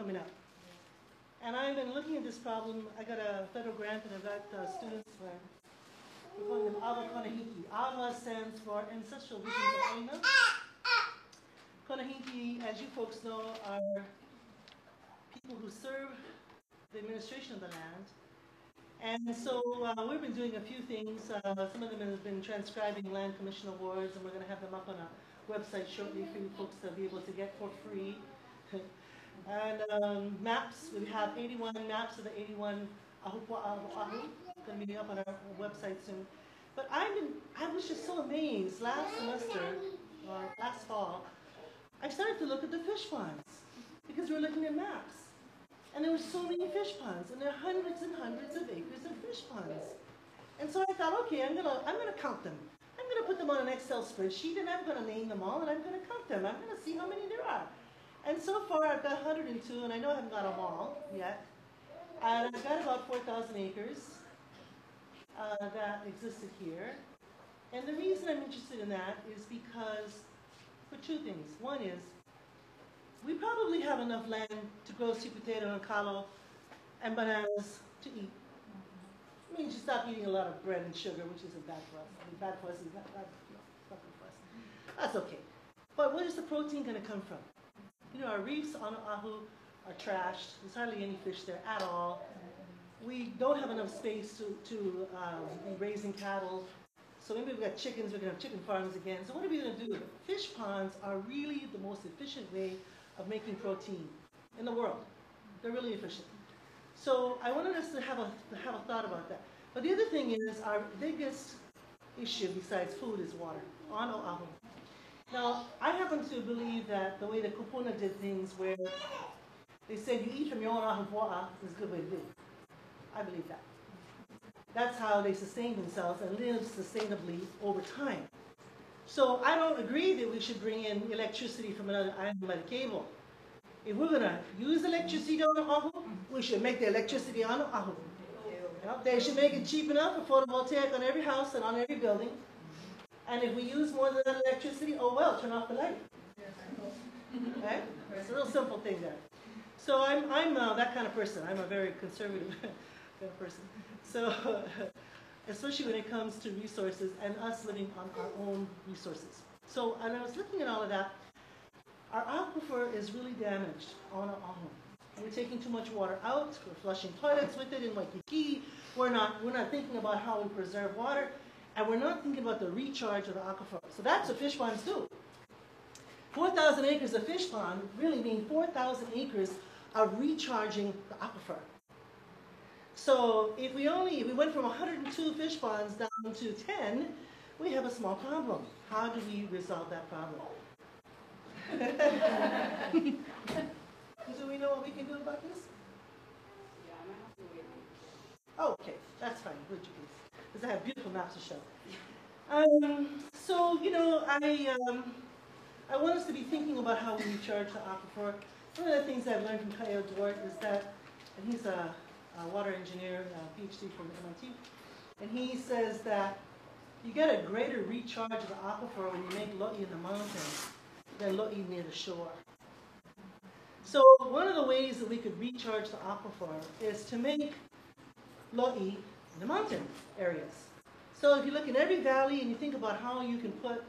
coming up. And I've been looking at this problem. I got a federal grant and I've got students where we're calling them AWA Konahiki. AWA stands for Ancestral Regions of Hina. Konahiki, as you folks know, are people who serve the administration of the land. And so we've been doing a few things. Some of them have been transcribing land commission awards, and we're going to have them up on a website shortly for you folks to be able to get for free. And maps, we have 81 maps of the 81 AKUA of Oʻahu, going to be up on our website soon. But I was just so amazed last semester, or last fall, I started to look at the fish ponds because we were looking at maps. And there were so many fish ponds, and there are hundreds and hundreds of acres of fish ponds. And so I thought, okay, I'm gonna count them. I'm gonna put them on an Excel spreadsheet, and I'm gonna name them all, and I'm gonna count them. I'm gonna see how many there are. And so far, I've got 102, and I know I haven't got them all yet. And I've got about 4,000 acres that existed here. And the reason I'm interested in that is because, for two things. One is, we probably have enough land to grow sweet potato and kalo and bananas to eat. I mean, you stop eating a lot of bread and sugar, which isn't bad for us. I mean, bad for us is not good for us. That's okay. But where is the protein going to come from? You know, our reefs on Oʻahu are trashed. There's hardly any fish there at all. We don't have enough space to be raising cattle. So maybe we've got chickens, we're going to have chicken farms again. So what are we going to do? Fish ponds are really the most efficient way of making protein in the world. They're really efficient. So I wanted us to have a thought about that. But the other thing is, our biggest issue besides food is water on Oʻahu. Now, I happen to believe that the way the kupuna did things, where they said you eat from your own ahupua'a, is a good way to do it. I believe that. That's how they sustain themselves and live sustainably over time. So I don't agree that we should bring in electricity from another island by the cable. If we're going to use electricity on Oʻahu, we should make the electricity on Oʻahu. They should make it cheap enough for photovoltaic on every house and on every building. And if we use more than that electricity, oh well, turn off the light. Okay? It's a real simple thing there. So I'm that kind of person. I'm a very conservative kind of person. So, especially when it comes to resources and us living on our own resources. So, and I was looking at all of that. Our aquifer is really damaged on Oʻahu. We're taking too much water out. We're flushing toilets with it in Waikiki. We're not thinking about how we preserve water, and we're not thinking about the recharge of the aquifer. So that's what fish ponds do. 4,000 acres of fish pond really mean 4,000 acres of recharging the aquifer. So if we went from 102 fish ponds down to 10, we have a small problem. How do we resolve that problem? Do we know what we can do about this? Oh, okay, that's fine. Would you please? Because I have beautiful maps to show. So, you know, I want us to be thinking about how we recharge the aquifer. One of the things I've learned from Kaio Duarte is that, and he's a water engineer, PhD from MIT, and he says that you get a greater recharge of the aquifer when you make lo'i in the mountains than lo'i near the shore. So one of the ways that we could recharge the aquifer is to make lo'i in the mountain areas. So if you look in every valley and you think about how you can put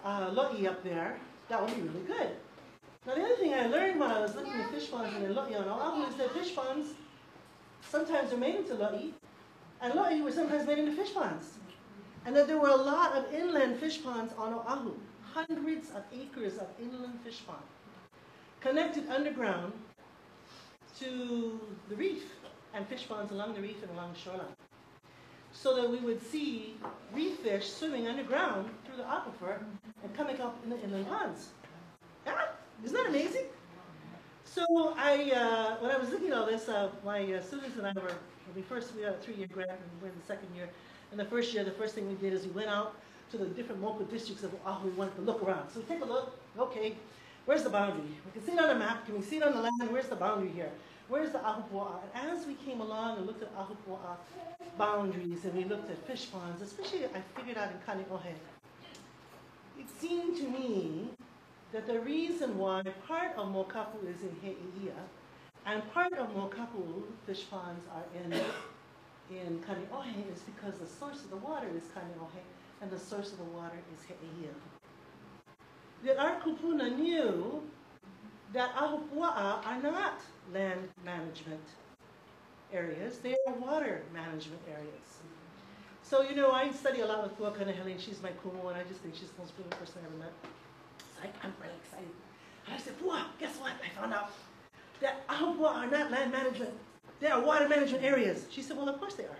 lo'i up there, that would be really good. Now the other thing I learned when I was looking at fish ponds and lo'i on Oʻahu is that fish ponds sometimes are made into lo'i, and lo'i were sometimes made into fish ponds. And that there were a lot of inland fish ponds on Oʻahu, hundreds of acres of inland fish pond, connected underground to the reef, and fish ponds along the reef and along the shoreline. So that we would see reef fish swimming underground through the aquifer and coming up in the inland ponds. Yeah? Isn't that amazing? So when I was looking at all this, my students and I we had a 3-year grant, and we're in the second year. In the first year, the first thing we did is we went out to the different local districts of Oʻahu. We wanted to look around. So we take a look. Okay, where's the boundary? We can see it on the map. Can we see it on the land? Where's the boundary here? Where's the ahupua'a? And as we came along and looked at ahupua'a boundaries, and we looked at fish ponds, especially I figured out in Kaneʻohe, it seemed to me that the reason why part of Mokapu is in Heʻia And part of Mokapu fish ponds are in Kaneohe is because the source of the water is Kaneohe and the source of the water is He'eia. That our kupuna knew that Ahupua'a are not land management areas, they are water management areas. So, you know, I study a lot with Pua Kanahele, she's my kumu, and I just think she's the most brilliant person I ever met. So I'm really excited. And I said, Pua, guess what? I found out that Ahupua'a are not land management, they are water management areas. She said, well, of course they are.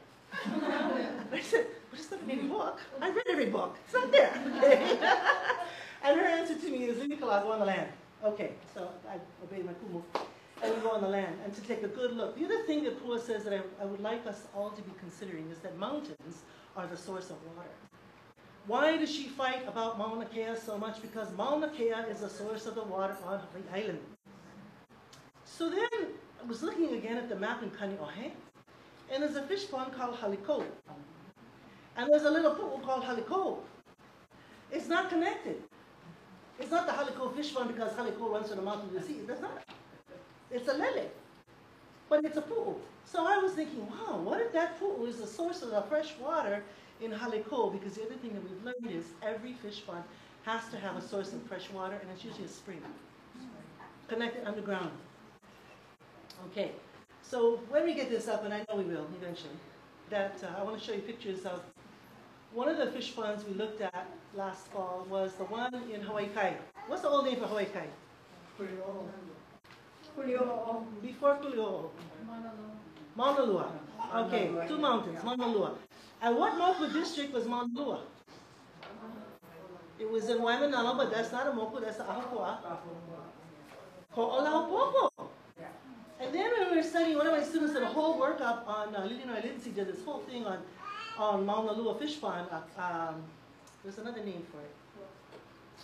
I said, but it's not in any book. I read every book. It's not there. Okay? And her answer to me is, Lilikala, go on the land. Okay, so I obeyed my kumu. And we go on the land, and to take a good look. The other thing that Pua says that I would like us all to be considering is that mountains are the source of water. Why does she fight about Mauna Kea so much? Because Mauna Kea is the source of the water on Hawaii Island. So then I was looking again at the map in Kaneohe, and there's a fish pond called Haliko. And there's a little pool called Haliko. It's not connected. It's not the Haliko fish pond because Haliko runs from the mountain to the sea. That's not. It's a lele, but it's a pool. So I was thinking, wow, what if that pool is the source of the fresh water in Haliko? Because the other thing that we've learned is every fish pond has to have a source of fresh water, and it's usually a spring, connected underground. Okay, so when we get this up, and I know we will eventually, that I want to show you pictures of one of the fish ponds we looked at last fall was the one in Hawaii Kai. What's the old name for Hawaii Kai? Before Kuli'o. Mauna Lua. Okay, two mountains, Mauna Lua. And what Moku district was Mauna Lua? It was in Waimanalo, but that's not a Moku, that's a AKUA. Ho'olaupopo. And then when we were studying, one of my students did a whole workup on, Lilino Lindsay did this whole thing on Mauna Lua Fish Pond. There's another name for it.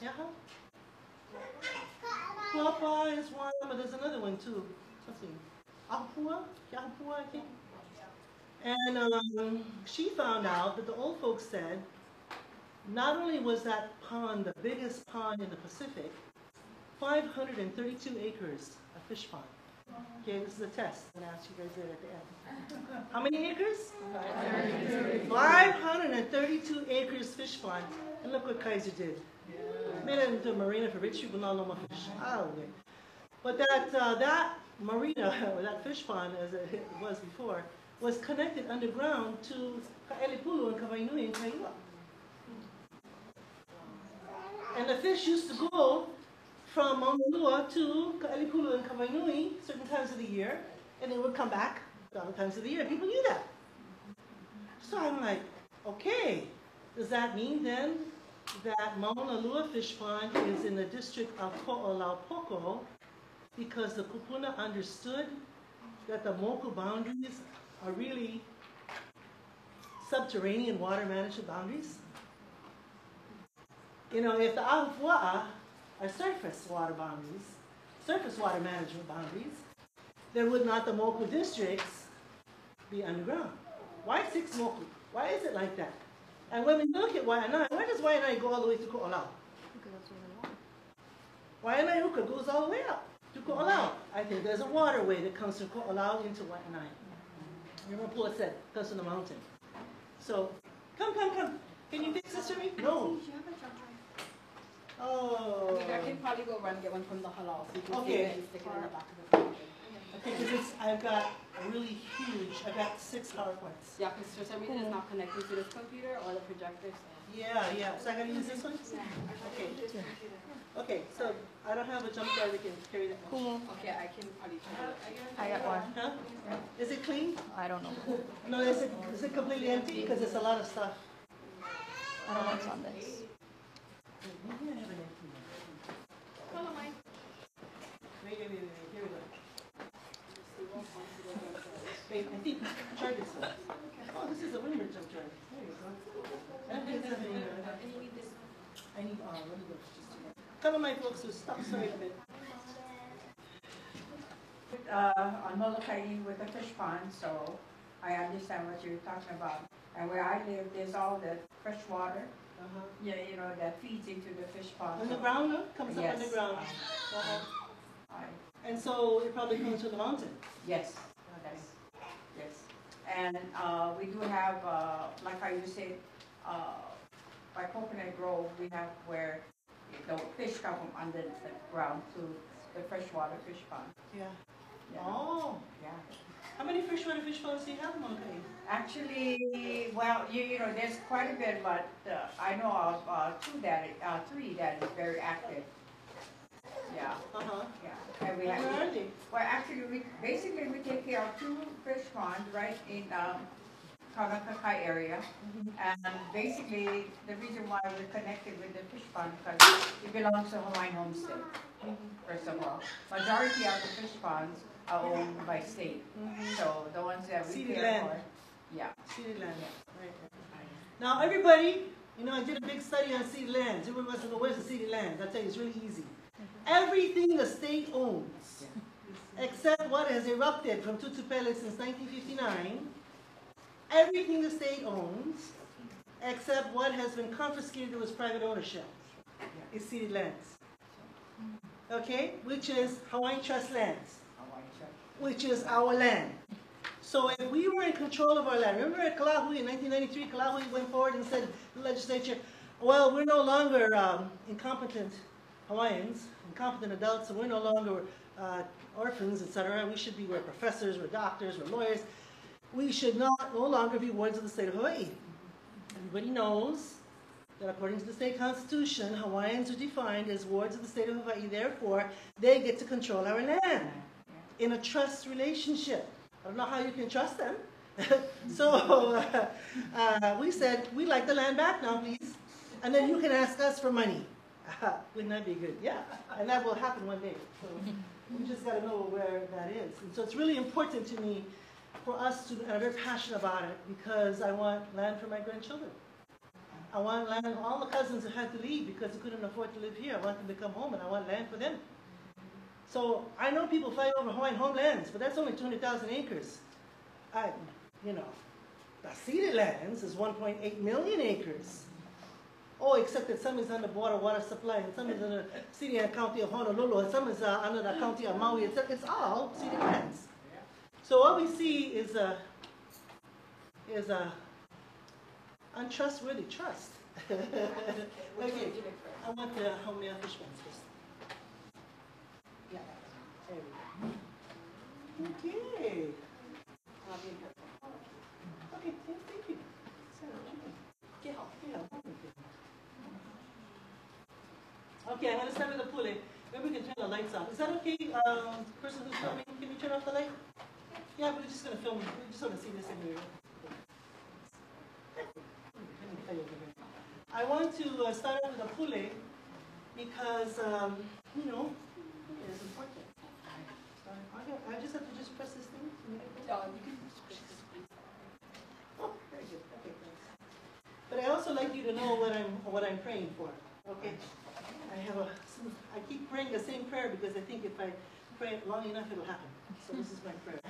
Yeah? Papa is one, but there's another one too. Something. AKUA? I think. And she found out that the old folks said not only was that pond the biggest pond in the Pacific, 532 acres of fish pond. Okay, this is a test I'm going to ask you guys there at the end. How many acres? 532 acres fish pond. And look what Kaiser did. Made it into a marina for rich people, not normal fish. But that marina, or that fish pond, as it was before, was connected underground to Ka'elipulu and Kawainui and Kaiua. And the fish used to go from Mauna Lua to Ka'elipulu and Kawainui certain times of the year, and they would come back other times of the year. People knew that. So I'm like, okay, does that mean then that Mauna Lua fish pond is in the district of Ko'olaupoko because the kupuna understood that the Moku boundaries are really subterranean water management boundaries? You know, if the Ahupua'a are surface water boundaries, surface water management boundaries, then would not the Moku districts be underground? Why 6 Moku? Why is it like that? And when we look at Waianae, why does Waianae go all the way to Ko'olau? Because that's where they are. Waianae Uka goes all the way up to Ko'olau. I think there's a waterway that comes from Ko'olau into Waianae. Remember Pua said, comes from the mountain. So, come. Can you fix this for me? No. Oh. I can probably go run and get one from the halal. So you can Okay. and stick it in the back of the fridge. Okay, because I've got a really huge, I've got 6 PowerPoints. Yeah, because for some reason it's not connected to this computer or the projector. So. Yeah. So I gotta use this one? Okay. Okay, so I don't have a jump drive that can carry that much. Cool. Okay, I can probably try it. I got one. Huh? Is it clean? I don't know. No, is it completely empty? Because it's a lot of stuff. I don't know what's on this. Maybe I have an empty one. Follow mine. Wait. Here we go. Wait, I think, try this one. Oh, this is a Windward jump drive. There you go. I don't think it's something. I need, let me go. Come on, my folks, who stop, sorry a bit. On Molokai with the fish pond, so I understand what you're talking about. And where I live, there's all the fresh water, yeah, you know, that feeds into the fish pond. Underground, no? Comes Yes. up underground. I And so it probably comes from the mountain. Yes. Okay. Yes. And we do have, like how you said, by Coconut Grove, we have where the fish come from under the ground to the freshwater fish pond. Yeah. Yeah. Oh. Yeah. How many freshwater fish ponds do you have in Molokai? Actually, well, you know, there's quite a bit, but I know of three that is very active. Yeah. Uh-huh. Yeah. And we have. Where are they? Well, actually, we take care of 2 fish ponds right in Kaunakakai area, and basically the reason why we're connected with the fish pond because it belongs to Hawaiian homestead. First of all, majority of the fish ponds are owned by state, so the ones that we Ceded care land. for, yeah. Ceded land. Right. Now everybody, you know, I did a big study on ceded lands. Everyone wants to know where's the ceded lands. I tell you, it's really easy. Everything the state owns, except what has erupted from Tutupele since 1959. Everything the state owns, except what has been confiscated to its private ownership, is ceded lands. Okay? Which is Hawaiian Trust lands, which is our land. So if we were in control of our land, remember at Oʻahu in 1993, Oʻahu went forward and said to the legislature, well, we're no longer incompetent Hawaiians, incompetent adults, and we're no longer orphans, etc. We should be, we're professors, we're doctors, we're lawyers. We should no longer be wards of the state of Hawaii. Everybody knows that according to the state constitution, Hawaiians are defined as wards of the state of Hawaii. Therefore, they get to control our land in a trust relationship. I don't know how you can trust them. So we said, we'd like the land back now, please. And then you can ask us for money. Wouldn't that be good? Yeah. And that will happen one day. So we just got to know where that is. And so it's really important to me for us to, and I'm very passionate about it, because I want land for my grandchildren. I want land, all the cousins who had to leave because they couldn't afford to live here. I want them to come home, and I want land for them. So I know people fight over Hawaiian homelands, but that's only 200,000 acres. You know, the ceded lands is 1.8 million acres. Oh, except that some is under water supply, and some is in the city and county of Honolulu, and some is under the county of Maui. It's all ceded lands. So what we see is a untrustworthy trust. Okay, I want the Haumea Fishponds first. Yeah, there we go. Okay. Okay, thank you. Okay, I'm going to start with the pule. Maybe we can turn the lights off. Is that okay, person who's filming? Can you turn off the light? Yeah, we're just going to film. We just want to see this in here. I want to start off with the pule because, you know, it's important. I just have to just press this thing. Oh, very good. Okay, thanks. But I also like you to know what I'm praying for. Okay. I keep praying the same prayer because I think if I pray it long enough, it'll happen. So this is my prayer.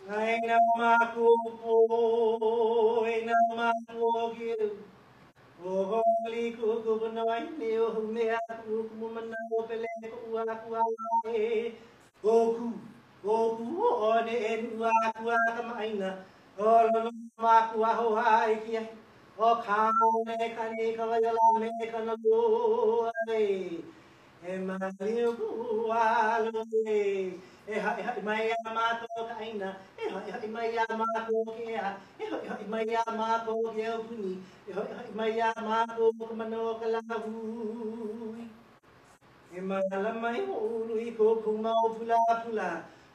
Aina makupo, aina makuogiru. Oholi kukupunawai ni ohumea kukumana opele kuakuae. Oku one enuakua kamaina. Olo makuaho haikia. O kaune kani kawayala me kanalu ai. Emaliu kualui. Maya mato kaina, maya mato kia, maya mato kia puni, maya mato mano kalavu. Malamay ului ko kumau pula pula,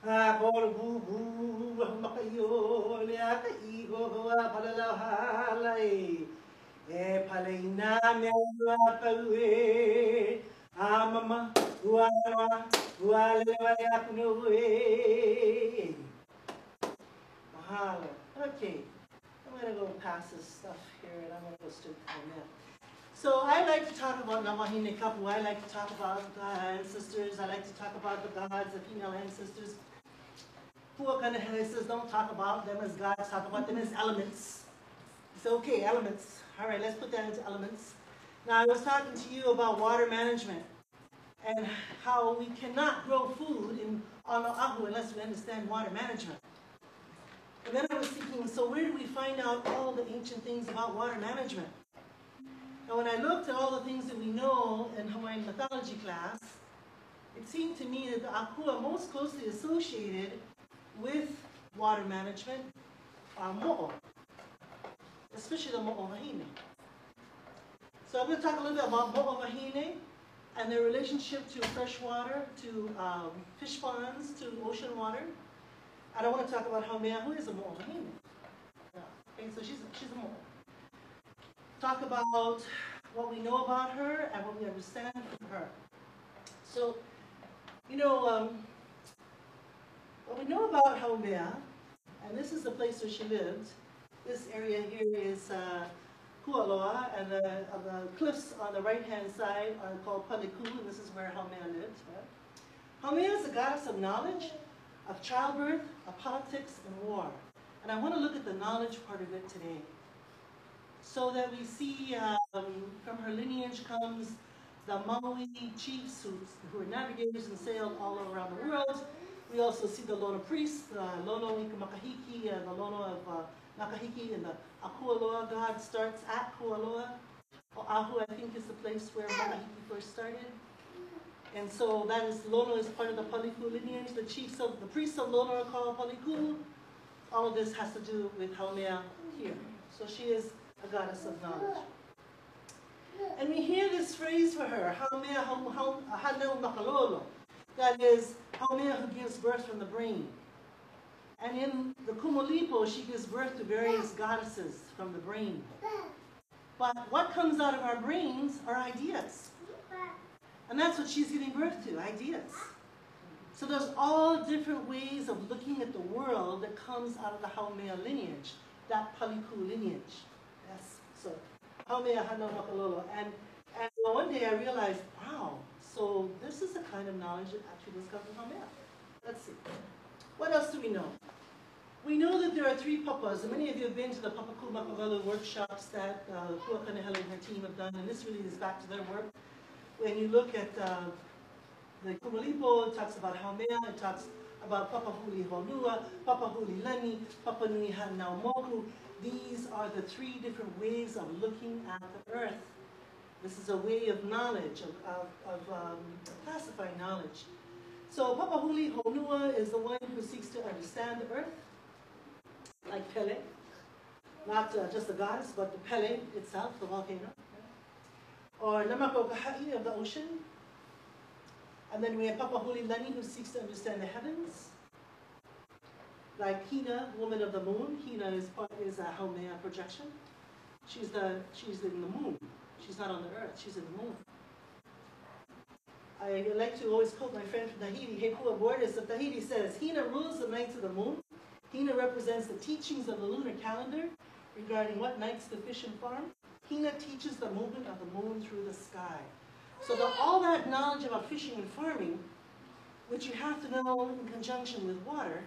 akor bubu makayo niya kaigo palalahalay. Palaina miya pawe, mama uana. Mahalo. Okay, I'm going to go past this stuff here and I'm going to go straight from that. So I like to talk about the Wahine couple. I like to talk about ancestors. I like to talk about the gods, the female ancestors. Puakana says don't talk about them as gods, talk about them as elements. It's okay, elements. All right, let's put that into elements. Now I was talking to you about water management. and how we cannot grow food on Oʻahu unless we understand water management. And then I was thinking, so where do we find out all the ancient things about water management? And when I looked at all the things that we know in Hawaiian mythology class, it seemed to me that the AKUA most closely associated with water management are mo'o, especially the mo'o wahine. So I'm going to talk a little bit about mo'o wahine and their relationship to fresh water, to fish ponds, to ocean water. And I want to talk about Haumea, who is a mo'o wahine. Okay, so she's a mo'o. Talk about what we know about her and what we understand from her. So, you know, what we know about Haumea, and this is the place where she lived. This area here is Kualoa, and the cliffs on the right-hand side are called Paliku, and this is where Haumea lived. Right? Haumea is the goddess of knowledge, of childbirth, of politics, and war. And I want to look at the knowledge part of it today. So that we see from her lineage comes the Maui chiefs who are navigators and sailed all around the world. We also see the Lolo priests, the Lolo Makahiki, the Lolo of Makahiki, and the AKUA god starts at Kualoa. Oʻahu, I think, is the place where Makahiki first started. And so that is, Lolo is part of the Paliku lineage. The priests of Lolo are called Paliku. All of this has to do with Haumea here. So she is a goddess of knowledge. And we hear this phrase for her, Haumea Hanau Makalolo. That is, Haumea who gives birth from the brain. And in the Kumulipo, she gives birth to various goddesses from the brain. But what comes out of our brains are ideas. And that's what she's giving birth to, ideas. So there's all different ways of looking at the world that comes out of the Haumea lineage, that Paliku lineage. Yes, so Haumea Hanau Makalolo. And one day I realized, wow, so this is the kind of knowledge that actually does come from Haumea. Let's see. What else do we know? We know that there are 3 papas, and many of you have been to the Papaku Makawelu workshops that Huakanehele and her team have done, and this really is back to their work. When you look at the Kumulipo, it talks about Haumea, it talks about Papa Huli Honua, Papa Huli Lani, Papa Nui Hanau Moku. These are the 3 different ways of looking at the earth. This is a way of knowledge, of classifying knowledge. So Papa Huli Honua is the one who seeks to understand the earth, like Pele. Not just the goddess, but the Pele itself, the volcano. Or Namako Kahai of the ocean. And then we have Papa Huli Lani, who seeks to understand the heavens. Like Hina, woman of the moon. Hina is a Haumea projection. She's in the moon. She's not on the earth, she's in the moon. I like to always quote my friend from Tahiti, Heipua Bordes of Tahiti says, Hina rules the nights of the moon. Hina represents the teachings of the lunar calendar regarding what nights to fish and farm. Hina teaches the movement of the moon through the sky. So all that knowledge about fishing and farming, which you have to know in conjunction with water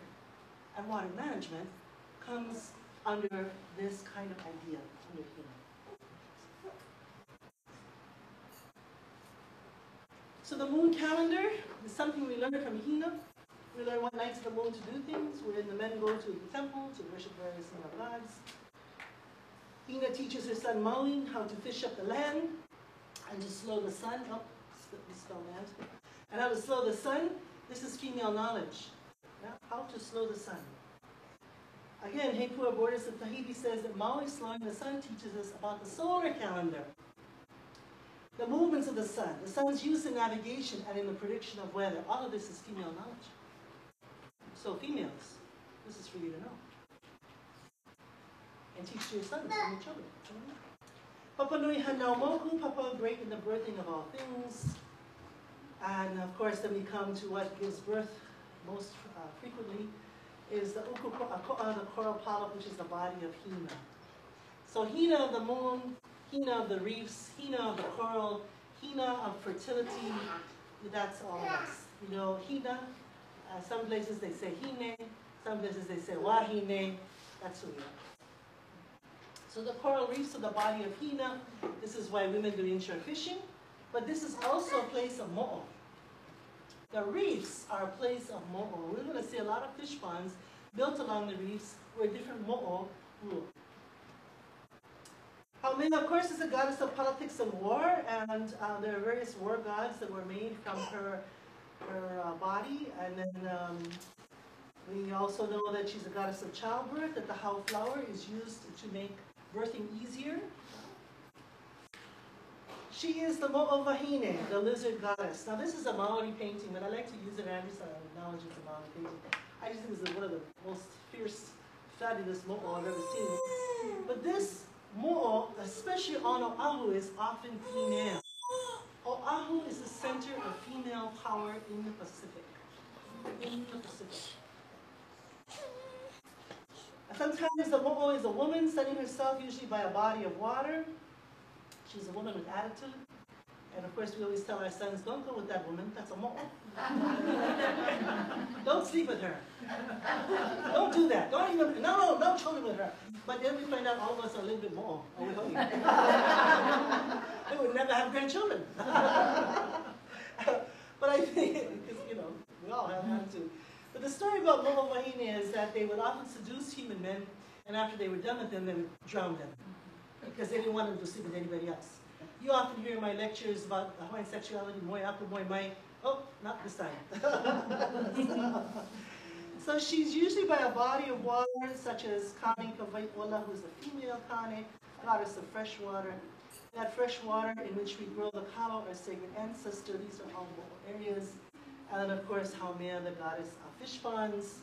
and water management, comes under this kind of idea, under Hina. So the moon calendar is something we learn from Hina. We learn what nights of the moon to do things, wherein the men go to the temple to worship various gods. Hina teaches her son Maui how to fish up the land and to slow the sun. Oh, spell land. And how to slow the sun. This is female knowledge. Yeah? How to slow the sun. Again, Heipua Bordes of Tahiti says that Maui slowing the sun teaches us about the solar calendar. The movements of the sun's use in navigation and in the prediction of weather. All of this is female knowledge. So females, this is for you to know. And teach to your sons and your children. Papa Nui Hanau Moku, Papa great in the birthing of all things. And of course, then we come to what gives birth most frequently is the Ukuko'a, the coral polyp, which is the body of Hina. So Hina of the moon, Hina of the reefs, Hina of the coral, Hina of fertility, that's all of us. You know, Hina, some places they say Hine, some places they say Wahine, that's who we are. So the coral reefs are the body of Hina. This is why women do inshore fishing, but this is also a place of mo'o. The reefs are a place of mo'o. We're going to see a lot of fish ponds built along the reefs where different mo'o rule. Haumea, of course, is a goddess of politics and war, and there are various war gods that were made from her body. And then we also know that she's a goddess of childbirth, that the hau flower is used to make birthing easier. She is the mo'o Wahine, the lizard goddess. Now this is a Maori painting, but I like to use it every time I acknowledge it's a Maori painting. I just think it's one of the most fierce, fabulous mo'o I've ever seen. But this mo'o, especially on Oʻahu, is often female. Oʻahu is the center of female power in the Pacific. In the Pacific. Sometimes the mo'o is a woman sunning herself, usually by a body of water. She's a woman with attitude. And of course, we always tell our sons, don't go with that woman, that's a mo'o. Don't sleep with her. Don't do that. Don't even, no children with her. But then we find out all of us are a little bit mo'o. They would never have grandchildren. But I think, because, we all have attitude. But the story about mo'o Wahine is that they would often seduce human men, and after they were done with them, they would drown them. Because they didn't want them to sleep with anybody else. You often hear in my lectures about Hawaiian sexuality, moi aku, moi mai. Oh, not this time. So she's usually by a body of water, such as Kane Kawaiʻola, who's a female Kane, goddess of fresh water. That fresh water in which we grow the kalo, our sacred ancestor. These are all areas. And of course, Haumea, the goddess of Fishponds,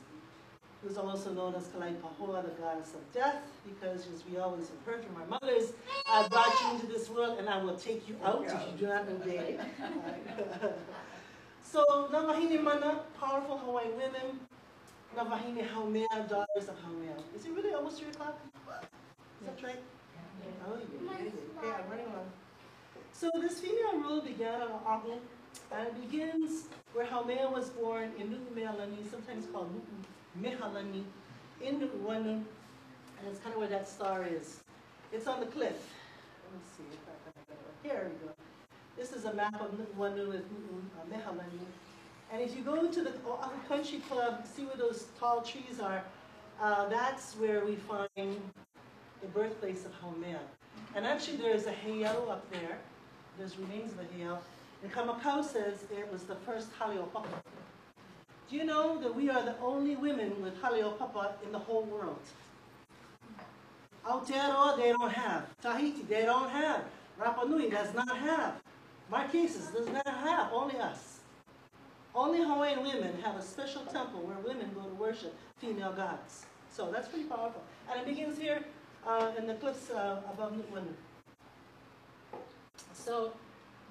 who's also known as Kalaipahoa, the goddess of death, because as we always have heard from our mothers, I brought you into this world and I will take you out if you do not obey. So, na wahine mana, powerful Hawaiian women. Na wahine Haumea, daughters of Haumea. Is it really almost 3 o'clock? Is that right? Oh, yeah. Okay, I'm running on. So this female rule began on Oʻahu, and it begins where Haumea was born in Nu'umealani, sometimes called Nu'umehalani, in Nu'uanu, and it's kind of where that star is. It's on the cliff. Let me see if I can get it. Here we go. This is a map of Nu'uanu with Nu'umehalani. And if you go to the Oʻahu Country Club, see where those tall trees are, that's where we find the birthplace of Haumea. And actually there is a heiau up there. There's remains of a heiau. And Kamakau says it was the first haleopapa. Do you know that we are the only women with haleopapa in the whole world? Aotearoa, they don't have. Tahiti, they don't have. Rapa Nui does not have. Marquesas does not have. Only us. Only Hawaiian women have a special temple where women go to worship female gods. So that's pretty powerful. And it begins here in the cliffs above Nu'uanu. So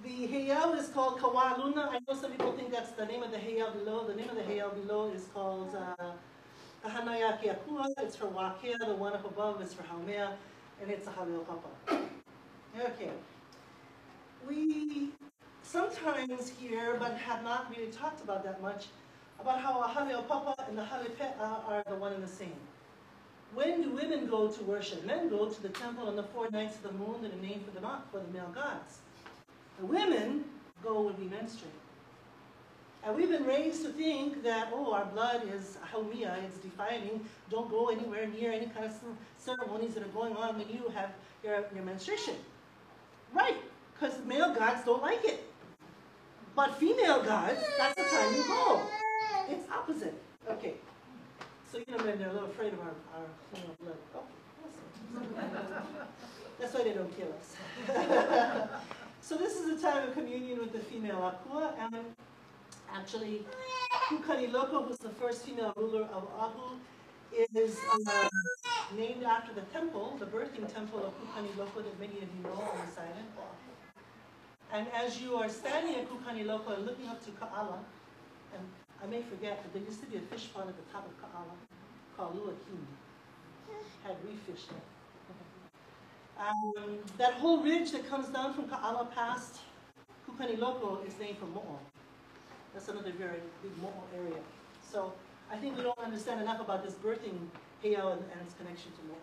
the heiau is called Kawaluna. I know some people think that's the name of the heiau below. The name of the heiau below is called Kahanayaki AKUA. It's for Wakea. The one up above is for Haumea, and it's a haleopapa. Okay. We sometimes hear, but have not really talked about that much, about how a haleopapa and the halepe'a are the one and the same. When do women go to worship? Men go to the temple on the 4 nights of the moon that are named for the male gods. The women go when we menstruate. And we've been raised to think that, oh, our blood is haumea, it's defiling. Don't go anywhere near any kind of ceremonies that are going on when you have your menstruation. Right, because male gods don't like it. But female gods, that's the time you go. It's opposite. Okay. So you know, men, they're a little afraid of our female blood. Okay, awesome. That's why they don't kill us. So this is a time of communion with the female AKUA, and actually, Kuhinapapa, who's the first female ruler of Oʻahu, is named after the temple, the birthing temple of Kuhinapapa that many of you know on the side. And as you are standing at Kuhinapapa and looking up to Ka'ala, and I may forget, but there used to be a fish pond at the top of Ka'ala called Hina. Had reef fish there. That whole ridge that comes down from Ka'ala past Kuhinapapa is named for mo'o. That's another very big mo'o area. So I think we don't understand enough about this birthing heiau and its connection to mo'o.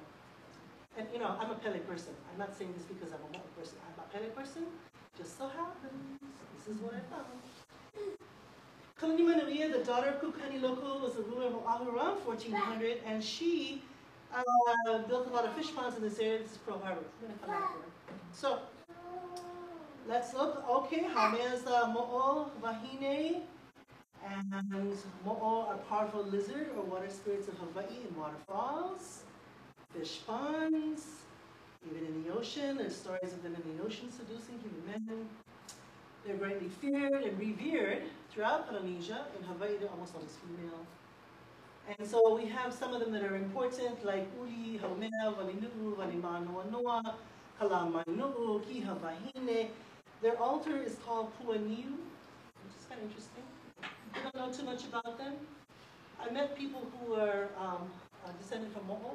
And you know, I'm a Pele person. I'm not saying this because I'm a mo'o person. I'm a Pele person. Just so happens. This is what I found. Kalanimanuia, the daughter of Kuhinapapa, was the ruler of Oʻahu around 1400, and she built a lot of fish ponds in this area. This is Pearl Harbor. I'm going to come back here. So, let's look. Okay, Haumea is mo'o, Wahine, and mo'o are powerful lizard or water spirits of Hawaii and waterfalls, fish ponds, even in the ocean. There's stories of them in the ocean seducing human men. They're greatly feared and revered throughout Polynesia. In Hawaii, they're almost always female. And so we have some of them that are important, like Uli, Haumea, Walinu'u, Walimanoanoa, Kalamanu'u, Kiha Wahine. Their altar is called Puaniu, which is kind of interesting. I don't know too much about them. I met people who are descended from Mo'o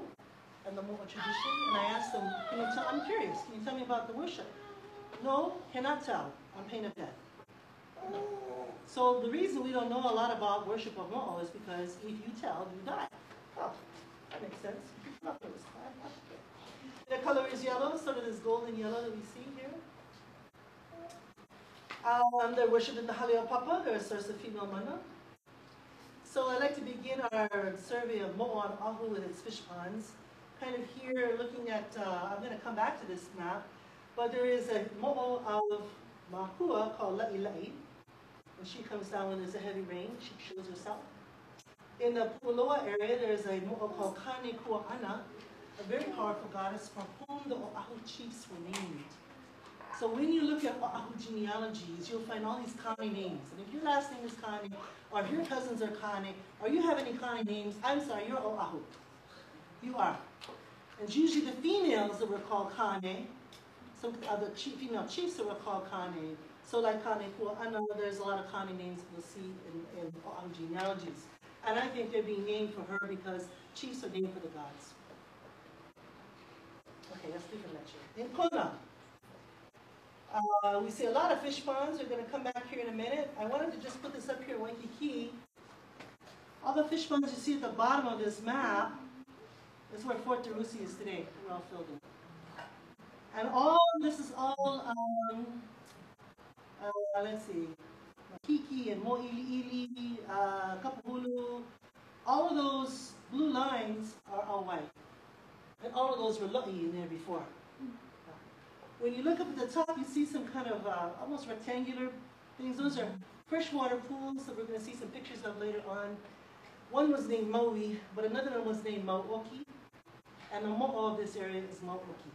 and the Mo'o tradition, and I asked them, I'm curious, can you tell me about the worship? No, cannot tell. I'm pain of death. So the reason we don't know a lot about worship of Mo'o is because if you tell, you die. Oh, that makes sense. Their color is yellow, sort of this golden yellow that we see here. They're worshipped in the Haleopapa. They're a source of female mana. So I'd like to begin our survey of Mo'o on Oʻahu with its fish ponds. Kind of here looking at, I'm going to come back to this map, but there is a Mo'o of AKUA called Laʻilaʻi. When she comes down when there's a heavy rain, she shows herself. In the Pualoa area, there's a Mo'o called Kane Kua'ana, a very powerful goddess from whom the Oʻahu chiefs were named. So when you look at Oʻahu genealogies, you'll find all these Kane names. And if your last name is Kane, or if your cousins are Kane, or you have any Kane names, I'm sorry, you're Oʻahu. You are. And it's usually the females that were called Kane, some other female chiefs that were called Kane. So like Kane Kua'ana, there's a lot of Kane names we'll see in Oʻahu genealogies. And I think they're being named for her because chiefs are named for the gods. Okay, that's a different lecture. In Kona, we see a lot of fish ponds. We're going to come back here in a minute. I wanted to just put this up here in Waikiki. All the fish ponds you see at the bottom of this map is where Fort Tarusi is today. We're all filled in. And all this is all, let's see, Makiki and Mo'iliili, Kapahulu. All of those blue lines are all white. And all of those were lo'i in there before. When you look up at the top, you see some kind of almost rectangular things. Those are freshwater pools that we're going to see some pictures of later on. One was named Maui, but another one was named Mauoki. And the mo'o of this area is Mauoki.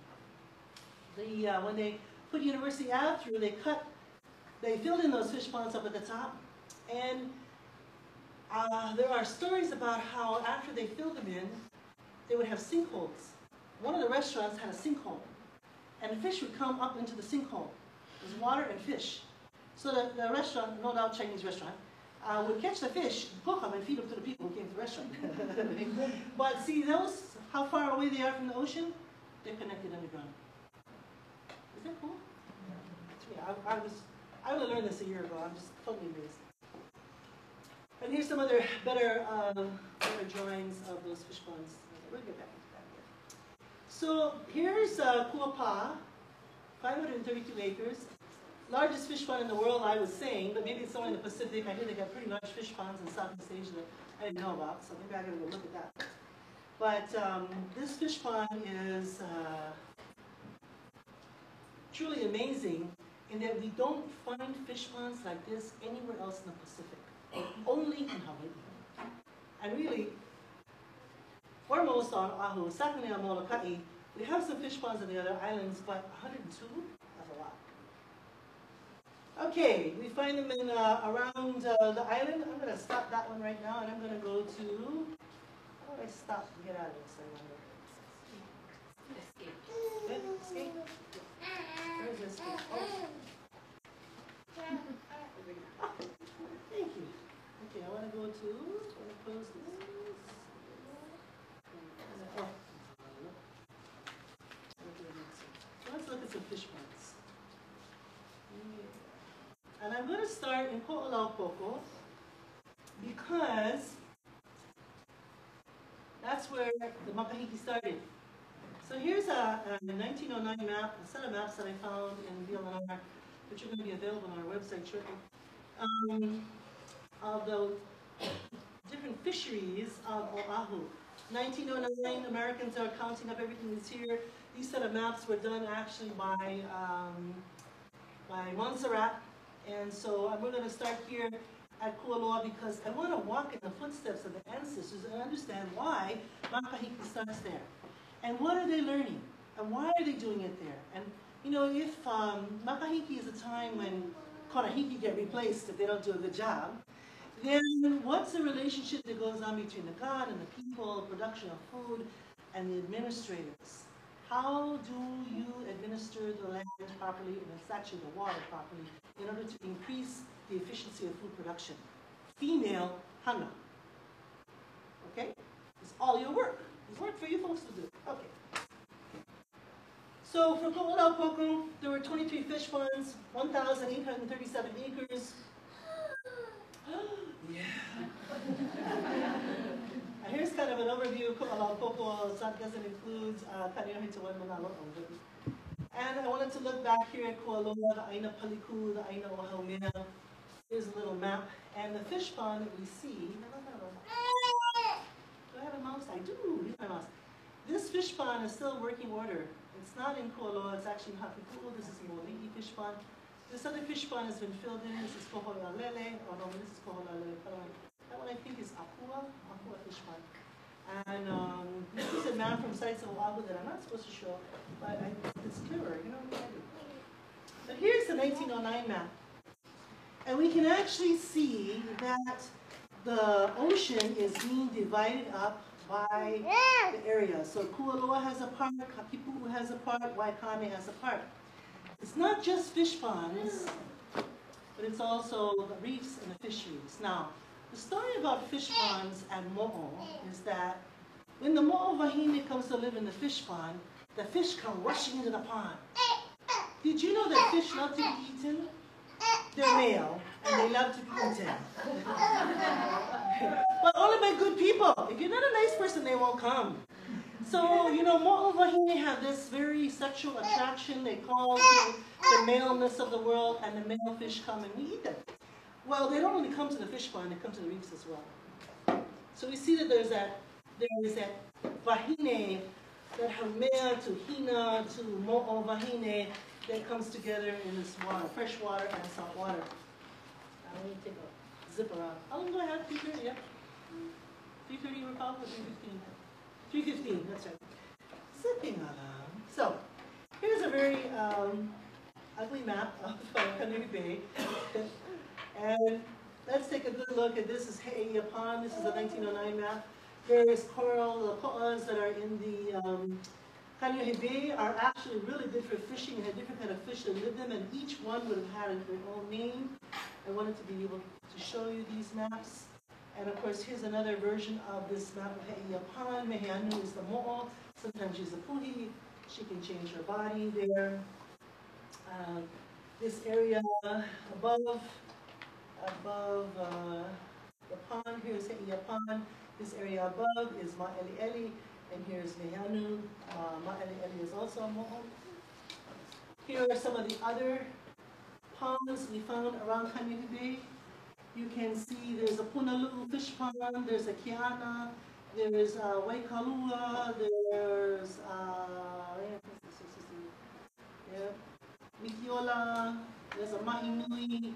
When they put University Ave through, they filled in those fish ponds up at the top. And there are stories about how after they filled them in, they would have sinkholes. One of the restaurants had a sinkhole. And the fish would come up into the sinkhole. There's water and fish. So the restaurant, no doubt Chinese restaurant, would catch the fish, cook them, and feed them to the people who came to the restaurant. But see those, how far away they are from the ocean? They're connected underground. Is that cool? Yeah. I only learned this a year ago. I'm just totally amazed. And here's some other better drawings of those fish ponds. We'll get back into that here. So here's Kuapa, 532 acres. Largest fish pond in the world, I was saying, but maybe it's only in the Pacific. I hear they got pretty large fish ponds in Southeast Asia that I didn't know about, so maybe I gotta go look at that. But this fish pond is truly amazing in that we don't find fish ponds like this anywhere else in the Pacific, only in Hawaii. And really, foremost on Oʻahu, secondly on Molokaʻi, we have some fish ponds in the other islands, but 102? That's a lot. Okay, we find them in around the island. I'm going to stop that one right now, and I'm going to go to, how do I stop and get out of this? I wonder. Escape. Escape? Where's the escape? Oh. Thank you. Okay, I want to go to, let me close this. Oh. Let's look at some fish ponds. And I'm going to start in Ko'olaupoko because that's where the makahiki started. So here's a 1909 map, a set of maps that I found in VLNR, which are going to be available on our website shortly. of the different fisheries of Oʻahu. 1909, Americans are counting up everything that's here. These set of maps were done actually by Montserrat. And so we're going to start here at Kualoa because I want to walk in the footsteps of the ancestors and understand why Makahiki starts there. And what are they learning? And why are they doing it there? And you know, if Makahiki is a time when Korahiki get replaced if they don't do a good job, then what's the relationship that goes on between the god and the people, production of food, and the administrators? How do you administer the land properly, and it's actually the water properly, in order to increase the efficiency of food production? Female hana. Okay? It's all your work. It's work for you folks to do. Okay. So for Ko'olaupoku, there were 23 fish ponds, 1,837 acres. Yeah. And here's kind of an overview of Ko'olaupoku. That doesn't include Kaneohe Te Waimanalo. And I wanted to look back here at Kualoa, the Aina Paliku, the Aina o Haumea. Here's a little map. And the fish pond that we see. Do I have a mouse? I do. Here's my mouse. This fish pond is still working order. It's not in Kualoa, it's actually in Hapiku. This is Moli'i fish pond. This other fish pond has been filled in. This is Koholalele. Oh no, this is Koholalele. That one I think is AKUA fish pond. And this is a map from sites of Oʻahu that I'm not supposed to show, but it's clearer, you know what I do. But here's the 1909 map. And we can actually see that the ocean is being divided up by the area. So Kualoa has a part, Hakipu'u has a part, Waikane has a part. It's not just fish ponds, but it's also the reefs and the fisheries. Now, the story about fish ponds and mo'o is that when the mo'o wahine comes to live in the fish pond, the fish come rushing into the pond. Did you know that fish love to be eaten? They're male, and they love to be eaten. But only by good people. If you're not a nice person, they won't come. So, you know, mo'o wahine have this very sexual attraction. They call the maleness of the world, and the male fish come and we eat them. Well, they don't only come to the fish pond, they come to the reefs as well. So we see that there is that wahine, that Haumea to Hina to mo'o wahine that comes together in this water, fresh water and salt water. I'm going to take a zip around. How long do I have? 3:30, yeah? 3:30 you recall, or 3:15? 3:15, that's right. Zipping along. So, here's a very ugly map of Kaneohe Bay. And let's take a good look at this. This is Heipua Pond. This is a 1909 map. Various coral ko'as that are in the Kaneohe Bay are actually really good for fishing and had different kind of fish that live them, and each one would have had their own name. I wanted to be able to show you these maps. And of course, here's another version of this map of Heipua Pond. Meheanu is the mo'o. Sometimes she's a puhi. She can change her body there. This area above the pond, here's Heipua Pond. This area above is Ma'eli'eli, and here's Meheanu. Ma'eli'eli is also a mo'o. Here are some of the other ponds we found around Kaneohe Bay. You can see there's a Punalu'u fish pond, there's a Kiana, there's Waikalua, there's Mikiola, there's a Mahinui.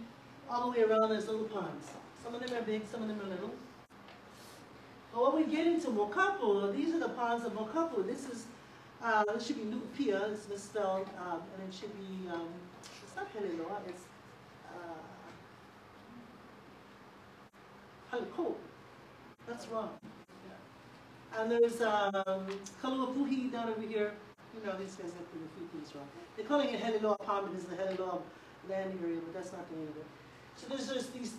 All the way around there's little ponds. Some of them are big, some of them are little. But when we get into Mokapu, these are the ponds of Mokapu. This should be Nu'upia, it's misspelled, and it should be, it's not Heleloa, it's Haliko. That's wrong. Yeah. And there's Kaluapuhi down over here. You know, these guys have a few things wrong. They're calling it Heleloa Pond because it's the Heleloa land area, but that's not the name of it. So there's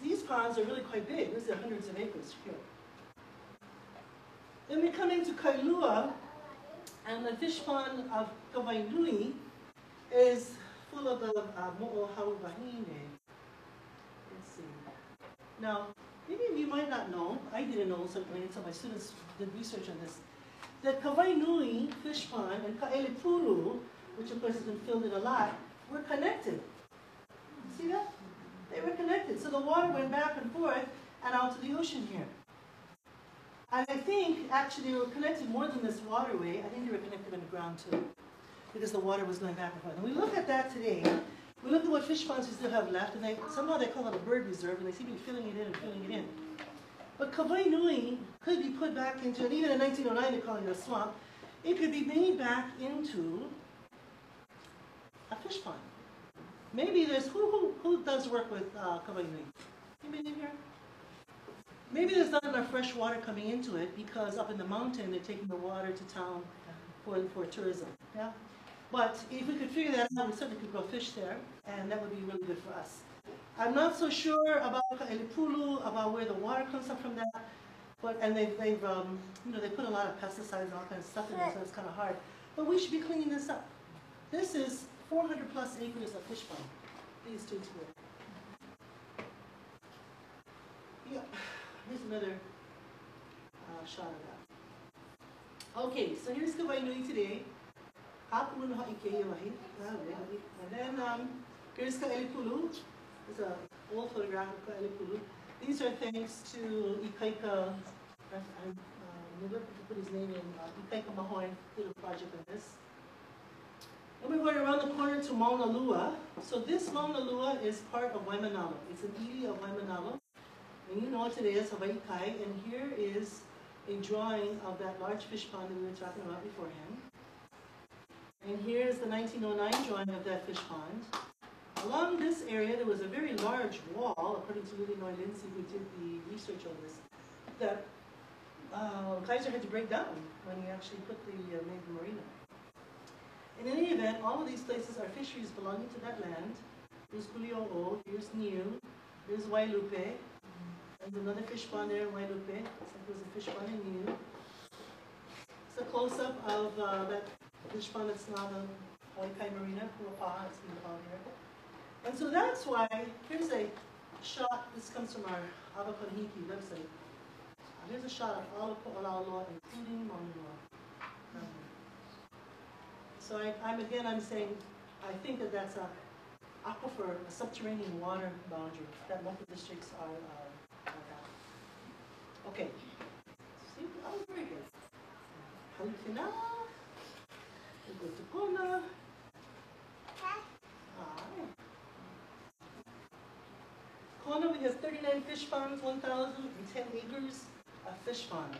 these ponds are really quite big. These are hundreds of acres here. Then we come into Kailua, and the fish pond of Kawainui is full of the mo'o wahine. Let's see. Now, many of you might not know, I didn't know certainly until my students did research on this, that Kawainui fish pond and Ka'elepulu, which of course has been filled in a lot, were connected. See that? They were connected. So the water went back and forth and out to the ocean here. And I think actually they were connected more than this waterway. I think they were connected underground too, because the water was going back and forth. And we look at that today. We look at what fish ponds we still have left, and somehow they call it a bird reserve, and they seem to be filling it in and filling it in. But Kawaii Nui could be put back into, and even in 1909 they call it a swamp, it could be made back into a fish pond. Maybe there's, who does work with Kawaii Nui? Anybody here? Maybe there's not enough fresh water coming into it because up in the mountain they're taking the water to town for tourism. Yeah? But if we could figure that out, we certainly could grow fish there, and that would be really good for us. I'm not so sure about Elipulu, about where the water comes from that, and they've you know, they put a lot of pesticides and all kinds of stuff in there, so it's kind of hard. But we should be cleaning this up. This is 400 plus acres of fish pond. These two here. Yeah. Here's another shot of that. Okay, so here's Kawaii Nui today. And then here's Ka'elipulu. It's an old photograph of Ka'elipulu. These are thanks to Ikaika, I'm looking to put his name in, Ikaika Mahoy did a project on this. And we're going around the corner to Mauna Lua. So this Mauna Lua is part of Waimanalo. It's an ili of Waimanalo. And you know what today is Hawaii Kai. And here is a drawing of that large fish pond that we were talking about beforehand. And here's the 1909 drawing of that fish pond. Along this area, there was a very large wall, according to Lily Lindsay, who did the research on this, that Kaiser had to break down when he actually put the made the marina. In any event, all of these places are fisheries belonging to that land. Here's Kuli'o'o, here's Niu, here's Wailupe. There's another fish pond there in Wailupe. Looks like there's a fish pond in Niu. It's a close-up of that fish pond that's now the Hawaii Kai Marina, Kuhinapapa, it's being called here. And so that's why, here's a shot, this comes from our AKUA website. Here's a shot of all of Oʻahu, including Mauna. So I'm saying, I think that that's an aquifer, a subterranean water boundary that local districts are at. Okay. See, that was very good. Hina, we go to Kona. Kona, we have 39 fish ponds, 1,010 acres of fish pond.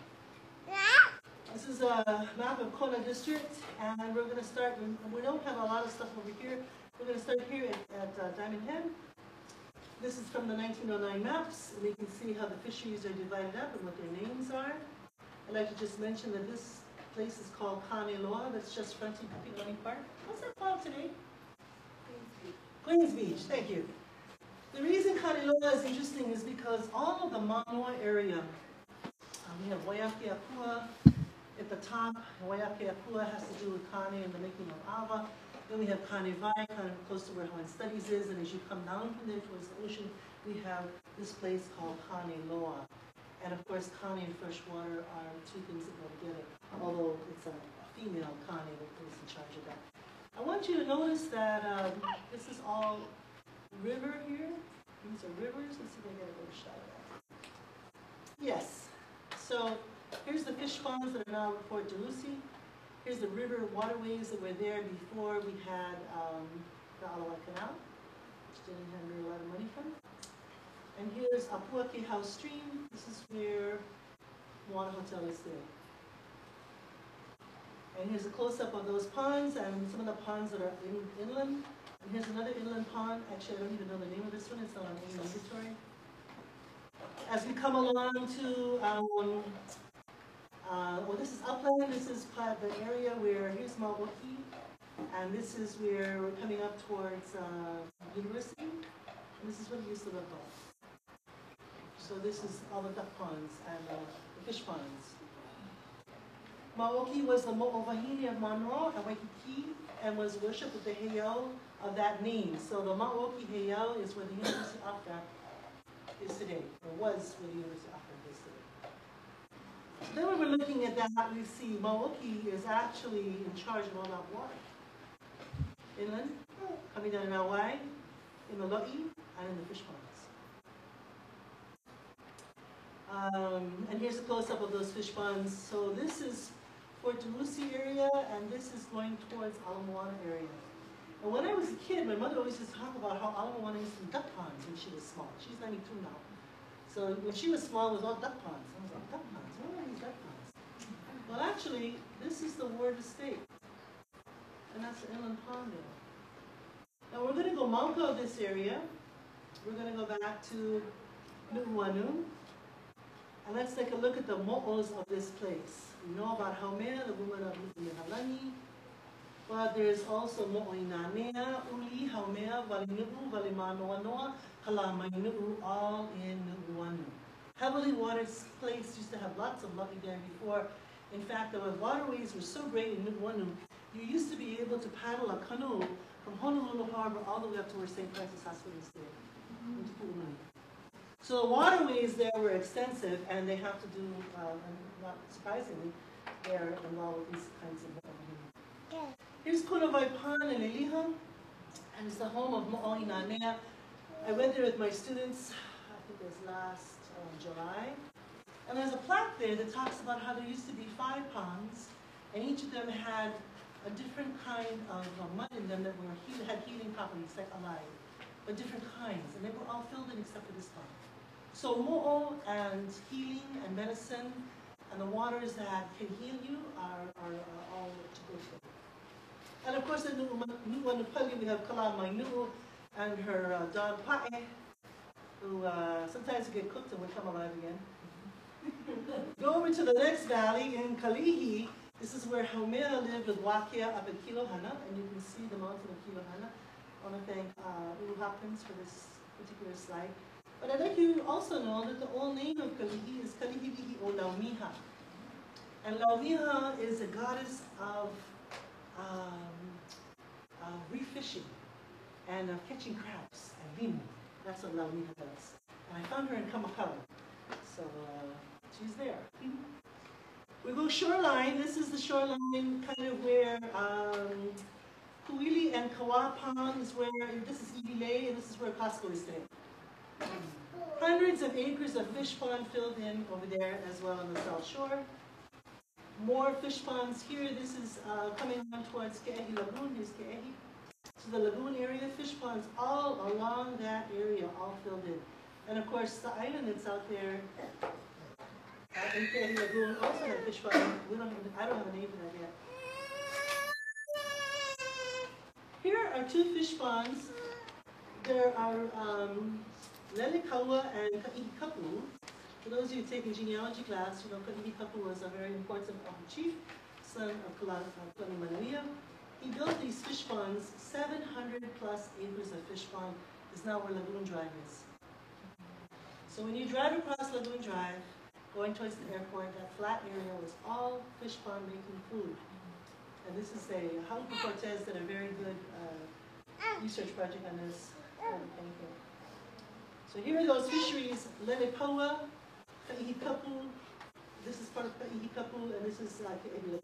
This is a map of Kona district, and we're going to start, we don't have a lot of stuff over here. We're going to start here at Diamond Head. This is from the 1909 maps, and you can see how the fisheries are divided up and what their names are. I'd like to just mention that this place is called Kaneloa, that's just fronting Piloni Park. What's that called today? Queens Beach, thank you. The reason Kaneloa is interesting is because all of the Manoa area, we have Waiake AKUA at the top. Waiake AKUA has to do with Kane and the making of Ava. Then we have Kane Vai, kind of close to where Hawaiian Studies is, and as you come down from there towards the ocean, we have this place called Kaneloa. And of course, Kane and freshwater are two things that go together, although it's a female Kane that is in charge of that. I want you to notice that this is all river here. These are rivers. Let's see if I get a better shot of that. Yes. So here's the fish ponds that are now at Port Derusi. Here's the river waterways that were there before we had the Alawa Canal, which didn't have really a lot of money from. And here's Apuake House Stream. This is where Moana Hotel is there. And here's a close-up of those ponds and some of the ponds that are inland. And here's another inland pond. Actually, I don't even know the name of this one. It's not on any inventory. As we come along to, well, this is upland. This is the area where, here's Mao'oki. And this is where we're coming up towards University. And this is what it used to look like. So this is all the duck ponds and the fish ponds. Mao'oki was the Wahine of Monroe and Waikiki, and was worshipped with the heiau of that name. So the Mao'oki heiau is where the University of Auckland is today, or was where the University of Auckland is today. Then when we're looking at that, we see Mao'oki is actually in charge of all that water. Inland, coming down in Hawaii, in the Lo'i, and in the fish ponds. And here's a close-up of those fish ponds. So this is Fort Lucy area, and this is going towards Ala Moana area. And when I was a kid, my mother always used to talk about how Ala Moana used to be duck ponds when she was small. She's 92 now. So when she was small, it was all duck ponds. I was like, duck ponds? What are these duck ponds? Well, actually, this is the Ward Estate. And that's the inland pond there. Now we're going to go Mauka of this area. We're going to go back to Nu'uanu. And let's take a look at the mo'os of this place. We know about Haumea, the woman of Nu'uhalani. But there's also Mo'oinanea, Uli, Haumea, Walinu'u, Walimanoanoa, Kalamainu, all in Nu'uanu. Heavily watered place used to have lots of lucky there before. In fact, the waterways were so great in Nu'uanu, you used to be able to paddle a canoe from Honolulu Harbor all the way up to where St. Francis Hospital is there, into Pu'unui. So the waterways there were extensive, and they have to do, not surprisingly, they're involved with these kinds of Here's Kunawai Pond in eleihiwa, and it's the home of Mo'oinanea. I went there with my students, I think it was last July, and there's a plaque there that talks about how there used to be 5 ponds, and each of them had a different kind of mud in them that had healing properties, like alive, but different kinds, and they were all filled in except for this pond. So mo'o and healing and medicine and the waters that can heal you are all to go for. And of course, in Nu'uanu we have Kalamainu and her dog Pa'e, who sometimes get cooked and will come alive again. Go over to the next valley in Kalihi. This is where Haumea lived with Wakia up at Kilohana, and you can see the mountain of Kilohana. I want to thank Ulu Hopkins for this particular slide. But I'd like you to also know that the old name of Kalihi is Kalihivihi o Laumiha. And Laumiha is a goddess of reef fishing and of catching crabs and limu. That's what Laumiha does. And I found her in Kamakaua. So she's there. We go shoreline. This is the shoreline kind of where Kuili and Kawa Pond is where, this is Ibilei, and this is where Costco is today. Hundreds of acres of fish pond filled in over there as well on the south shore. More fish ponds here. This is coming on towards Ke'ehi Lagoon. Here's Ke'ehi. So the lagoon area, fish ponds all along that area, all filled in. And of course, the island that's out there in Ke'ehi Lagoon also had a fish pond. I don't have a name for that yet. Here are 2 fish ponds. There are Lilikala and Kahikapu. For those of you taking genealogy class, you know Kahikapu was a very important chief, son of Kalani Manaia. He built these fish ponds. 700 plus acres of fish pond is now where Lagoon Drive is. So when you drive across Lagoon Drive, going towards the airport, that flat area was all fish pond making food. And this is Haupua Cortez did a very good research project on this. So here are those fisheries, Lelepoa, Kahikapu. This is part of Kahikapu, and this is Ke'ehi.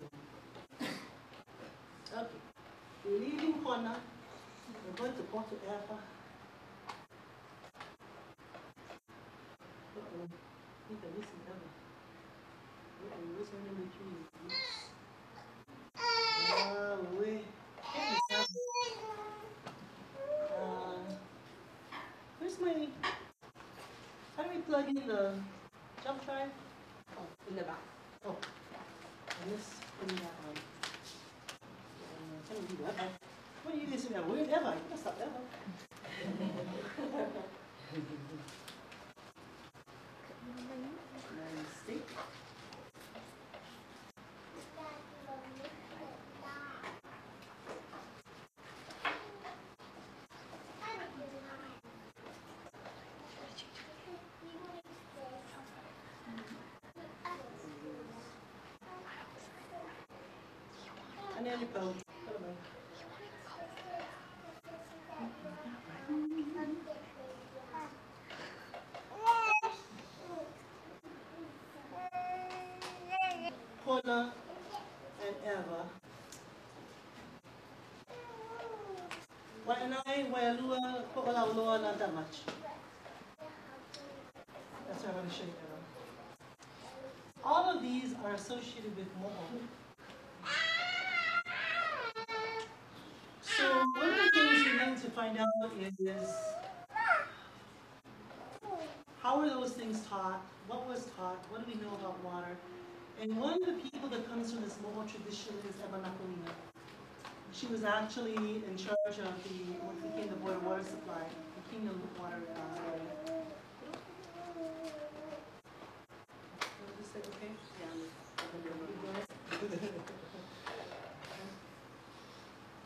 Okay, we're leaving Kona. We're going to Porto Eva. Uh-oh, I think I'm missing Eva. Uh-oh, where's my number 3? Where's my, how do we plug in the jump drive? Oh, in the back. Oh, and this in that one. Can we do that? What are you guys doing? Where's Eva? You can stop Eva. Nice. Kona and Eva. Wa'anai, Waialua, Ko'olauloa, not that much. That's what I want to show you now. these are associated with mo'o. So one of the things we need to find out is how are those things taught? What was taught? What do we know about water? And one of the people that comes from this mo'o tradition is Hina. She was actually in charge of what became the board water supply, the kingdom water area. Is that okay? Yeah.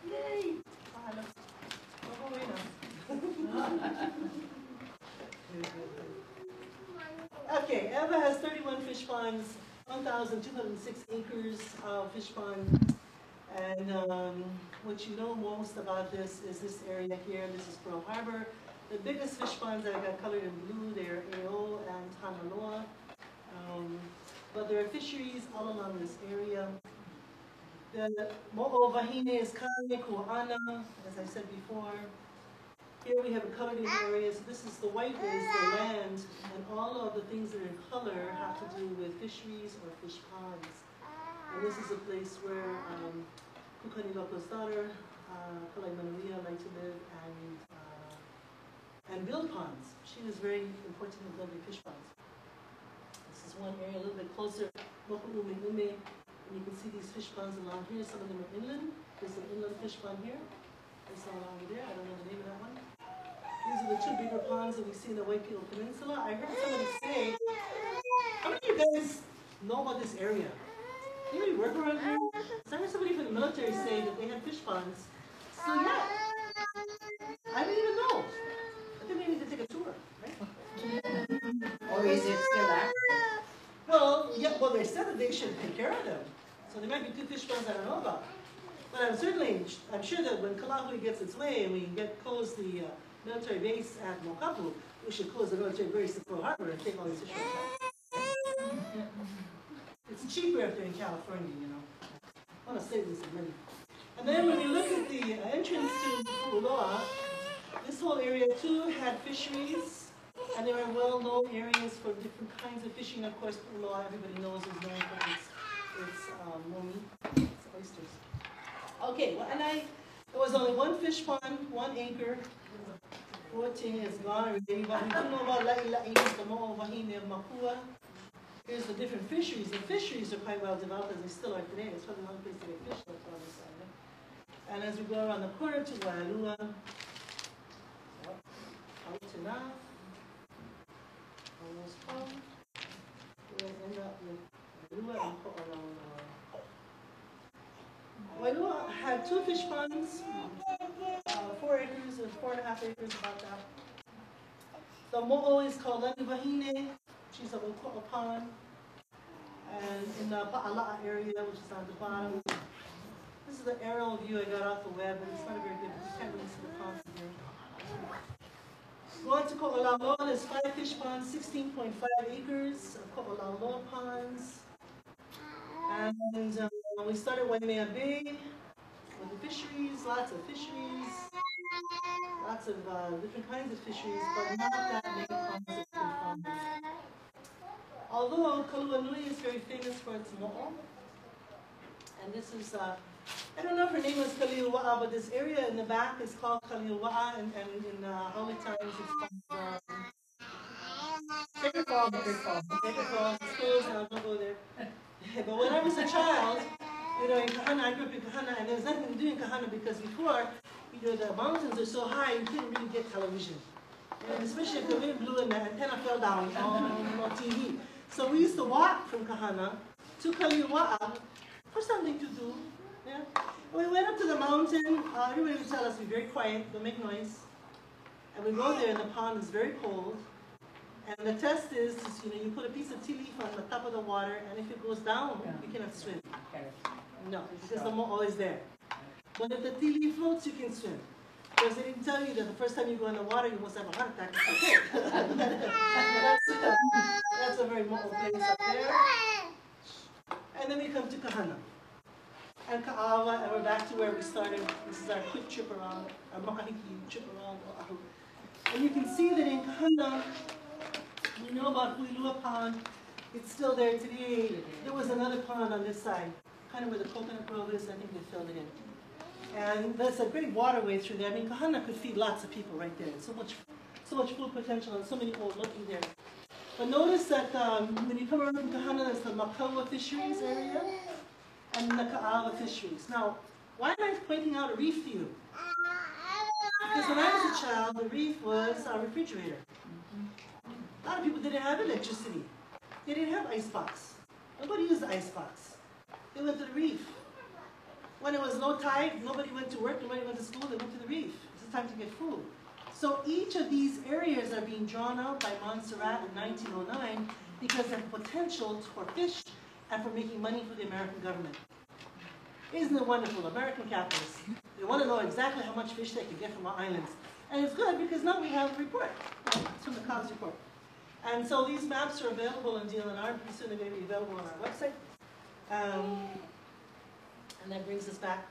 Yay! Go away now. Okay, Eva has 31 fish ponds, 1,206 acres of fish pond. And what you know most about this is this area here. This is Pearl Harbor. The biggest fish ponds that I got colored in blue, they're Eo and Hanaloa. But there are fisheries all along this area. The mo'o Wahine is Kame Ku'ana, as I said before. Here we have a colored in area. So this is the white is the land, and all of the things that are in color have to do with fisheries or fish ponds. And this is a place where Kuhinipapa's daughter, Kalai Manuia, liked to live and build ponds. She was very important in building fish ponds. This is one area a little bit closer, Moku'ume Ume, and you can see these fish ponds along here. Some of them are inland. There's an inland fish pond here. There's one along there. I don't know the name of that one. These are the two bigger ponds that we see in the Waipio Peninsula. I heard somebody say, how many of you guys know about this area? You work around here? So I heard somebody from the military say that they had fish ponds. So yeah, I didn't even know. I think we need to take a tour, right? Or is it still active? Well, yeah. Well, they said that they should take care of them. So there might be two fish ponds I don't know about. But I'm sure that when Kalahuli gets its way and we close the military base at Mokapu, we should close the military base at Pearl Harbor and take all these fish ponds out. It's cheaper if they're in California, you know. I want to save this money. And then when you look at the entrance to Pu'uloa, this whole area too had fisheries, and there are well-known areas for different kinds of fishing. Of course, Pu'uloa, everybody knows, is known for its momi, its oysters. Okay, well, and there was only one fish pond, 1 acre. 14 is gone already, but we do know about La'ila'i, the mo'o Wahine of Makua. Here's the different fisheries. The fisheries are quite well developed as they still are today. It's probably one place to get fish left on this side. Right? And as we go around the corner to Waialua, out to now, almost home, we'll end up with Waialua and Ko'olaula. Waialua had 2 fish ponds, 4 acres and 4.5 acres, about that. The mo'o is called Lani Wahine. She's a Oʻahu pond, and in the Pa'ala'a area, which is on the bottom. This is the aerial view I got off the web, but it's not very good because you can't really see the ponds in here. Going to Ko'olaula, there's 5 fish ponds, 16.5 acres of Ko'olaula ponds. And we started Waimea Bay with the fisheries, lots of fisheries, lots of different kinds of fisheries, but not that many ponds that we can find. Although Kaluanui is very famous for its mo'o, and this is, I don't know if her name was Kaliuwa'a, but this area in the back is called Kaliuwa'a, and in Hawaii times it's called Sacred Falls. Sacred Falls, it's closed now, don't go there. But when I was a child, you know, in Kahana, I grew up in Kahana, and there was nothing to do in Kahana because before, you know, the mountains are so high, you couldn't really get television. And especially if the wind blew and the antenna fell down on TV. So we used to walk from Kahana to Kaliuwa'a for something to do. Yeah. We went up to the mountain. Everybody would tell us to be very quiet, don't make noise. And we go there, and the pond is very cold. And the test is, you know, you put a piece of tea leaf on the top of the water, and if it goes down, you cannot swim. No, because the mo'o is there. But if the tea leaf floats, you can swim. Because they didn't tell you that the first time you go in the water, you must have a heart attack. That's a very mo'o place up there. And then we come to Kahana. And Ka'awa, and we're back to where we started. This is our quick trip around, our makahiki trip around Oʻahu. And you can see that in Kahana, we know about Huilua Pond, It's still there today. There was another pond on this side, kind of where the coconut grove is. I think they filled it in. And there's a great waterway through there. I mean, Kahana could feed lots of people right there. So much food potential and so many old looking there. But notice that when you come around from Kahana, there's the Makaua fisheries area and the Ka'awa fisheries. Now, why am I pointing out a reef to you? Because when I was a child, the reef was our refrigerator. A lot of people didn't have electricity. They didn't have icebox. Nobody used the icebox. They went to the reef. When it was low tide, nobody went to work, nobody went to school, they went to the reef. It's time to get food. So each of these areas are being drawn out by Montserrat in 1909 because of the potential for fish and for making money for the American government. Isn't it wonderful? American capitalists. They want to know exactly how much fish they can get from our islands. And it's good because now we have a report. It's from the COGS report. And so these maps are available in DLNR. Pretty soon they're going to be available on our website. And that brings us back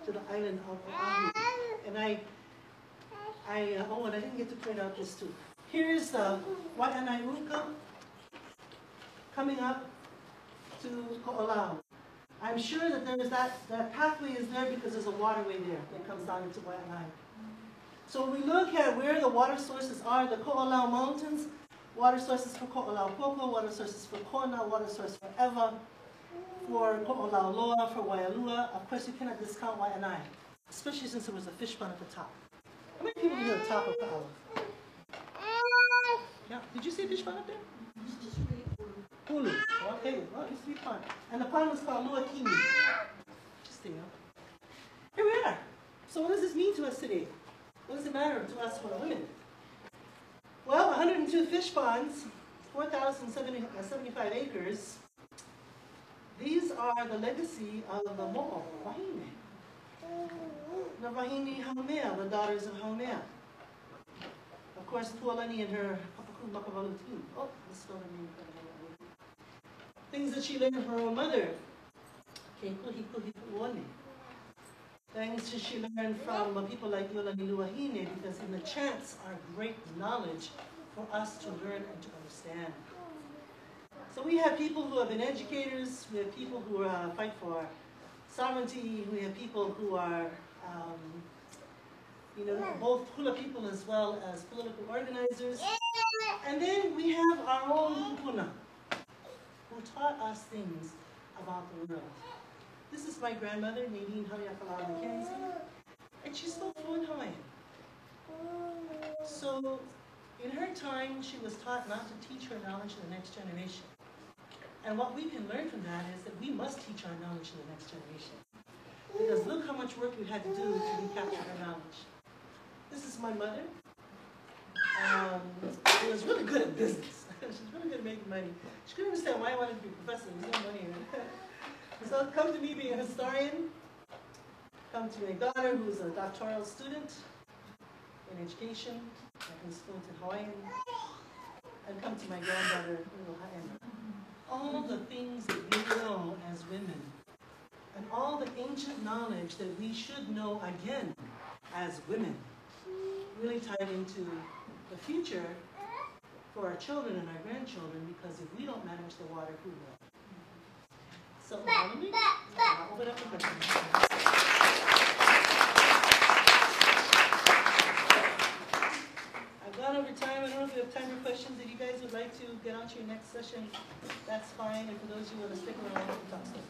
to the island of Oʻahu. And I didn't get to point out this too. Here's the Wahine coming up to Ko'olau. I'm sure that there's that pathway is there because there's a waterway there that comes down into Wahine. So when we look at where the water sources are, the Ko'olau Mountains, water sources for Ko'olau Koko, water sources for Kona, water source for Ewa, for Ko'olau Loa, for Waialua. Of course, you cannot discount Waianae, especially since there was a fish pond at the top. How many people knew the top of Ka'awa? Yeah, did you see a fish pond up there? Hulu. Okay, well, it used to be pond. And the pond was called Lua Kimi. Just there. Here we are. So what does this mean to us today? What does it matter to us for women? Well, 102 fish ponds, 4,075 acres. These are the legacy of the mo'o, Wahine. The Wahine Haumea, the daughters of Haumea. Of course, Tuolani and her Makavalu team. Oh, this spelled her name. Things that she learned from her own mother. Things that she learned from people like Yolani Wahine, because in the chants are great knowledge for us to learn and to understand. So we have people who have been educators, we have people who fight for sovereignty, we have people who are, both hula people as well as political organizers. And then we have our own kupuna, who taught us things about the world. This is my grandmother, Nadine Hariakala Mackenzie, and she spoke fluent Hawaiian. So in her time, she was taught not to teach her knowledge to the next generation. And what we can learn from that is that we must teach our knowledge to the next generation. Because look how much work we had to do to recapture her knowledge. This is my mother. She was really good at business. She was really good at making money. She couldn't understand why I wanted to be a professor. There's no money in it. So come to me being a historian. Come to my daughter who's a doctoral student in education and who's fluent in Hawaiian. And come to my granddaughter, Hina. All the things that we know as women, and all the ancient knowledge that we should know again as women, really tied into the future for our children and our grandchildren, because if we don't manage the water, who will? So, let me open up the questions. I've gone over time. I don't know if we have time for questions. If you guys would like to get on to your next session, that's fine. And for those who want to stick around, we can talk stuff.